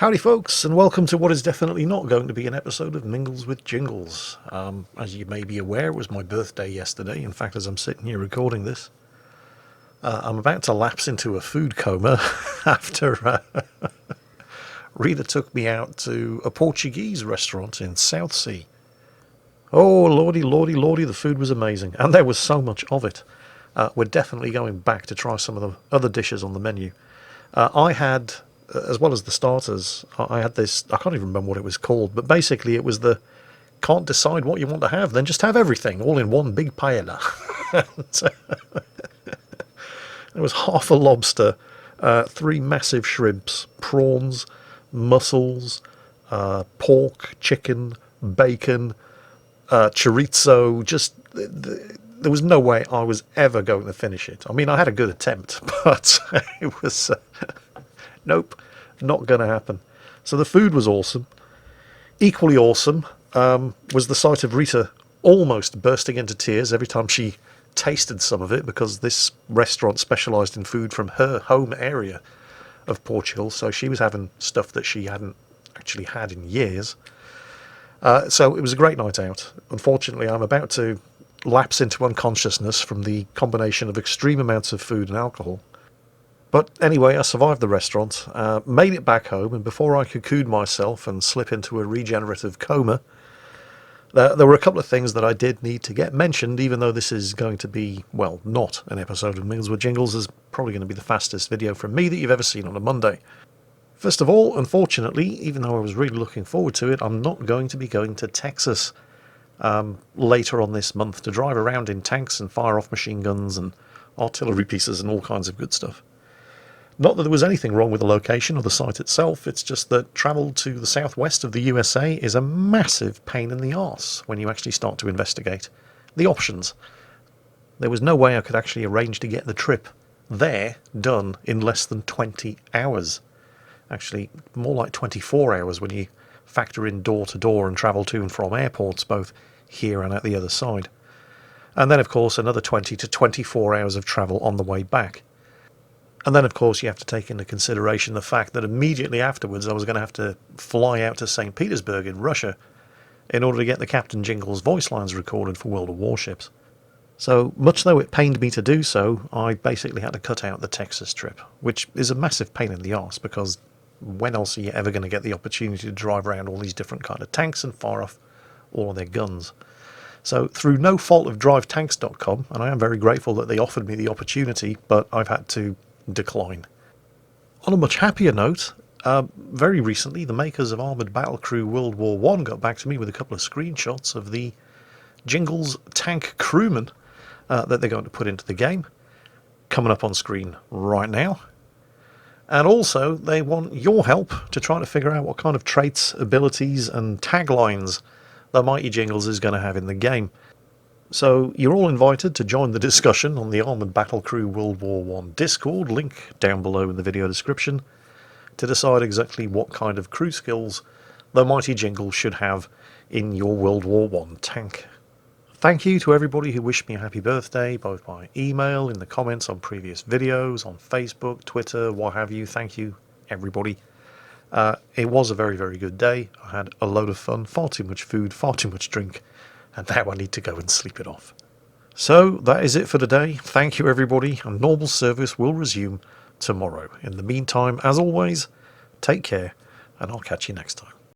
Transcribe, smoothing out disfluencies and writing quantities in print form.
Howdy folks, and welcome to what is definitely not going to be an episode of Mingles with Jingles. As you may be aware, it was my birthday yesterday. In fact, as I'm sitting here recording this, I'm about to lapse into a food coma after Rita took me out to a Portuguese restaurant in Southsea. Oh, lordy, lordy, lordy, the food was amazing, and there was so much of it. We're definitely going back to try some of the other dishes on the menu. I had, as well as the starters, I had this, I can't even remember what it was called, but basically it was the can't decide what you want to have, then just have everything, all in one big paella. There was half a lobster, 3 massive shrimps, prawns, mussels, pork, chicken, bacon, chorizo, just... there was no way I was ever going to finish it. I mean, I had a good attempt, but it was... nope, not going to happen. So the food was awesome. Equally awesome was the sight of Rita almost bursting into tears every time she tasted some of it, because this restaurant specialised in food from her home area of Portugal, so she was having stuff that she hadn't actually had in years. So it was a great night out. Unfortunately, I'm about to lapse into unconsciousness from the combination of extreme amounts of food and alcohol. But anyway, I survived the restaurant, made it back home, and before I cocooned myself and slip into a regenerative coma, there were a couple of things that I did need to get mentioned, even though this is going to be, well, not an episode of Mingles with Jingles. Is probably going to be the fastest video from me that you've ever seen on a Monday. First of all, unfortunately, even though I was really looking forward to it, I'm not going to be going to Texas later on this month to drive around in tanks and fire off machine guns and artillery pieces and all kinds of good stuff. Not that there was anything wrong with the location or the site itself, it's just that travel to the southwest of the USA is a massive pain in the arse when you actually start to investigate the options. There was no way I could actually arrange to get the trip there done in less than 20 hours. Actually, more like 24 hours when you factor in door-to-door and travel to and from airports, both here and at the other side. And then, of course, another 20 to 24 hours of travel on the way back. And then, of course, you have to take into consideration the fact that immediately afterwards I was going to have to fly out to St. Petersburg in Russia in order to get the Captain Jingles voice lines recorded for World of Warships. So, much though it pained me to do so, I basically had to cut out the Texas trip, which is a massive pain in the arse, because when else are you ever going to get the opportunity to drive around all these different kind of tanks and fire off all of their guns? So, through no fault of drivetanks.com, and I am very grateful that they offered me the opportunity, but I've had to decline. On a much happier note, very recently the makers of Armoured Battlecrew World War I got back to me with a couple of screenshots of the Jingles tank crewman that they're going to put into the game, coming up on screen right now. And also they want your help to try to figure out what kind of traits, abilities and taglines the Mighty Jingles is going to have in the game. So you're all invited to join the discussion on the Armoured Battlecrew World War I Discord, link down below in the video description, to decide exactly what kind of crew skills the Mighty Jingles should have in your World War I tank. Thank you to everybody who wished me a happy birthday, both by email, in the comments on previous videos, on Facebook, Twitter, what have you. Thank you, everybody. It was a very, very good day. I had a load of fun, far too much food, far too much drink, and now I need to go and sleep it off. So that is it for today. Thank you, everybody, and normal service will resume tomorrow. In the meantime, as always, take care, and I'll catch you next time.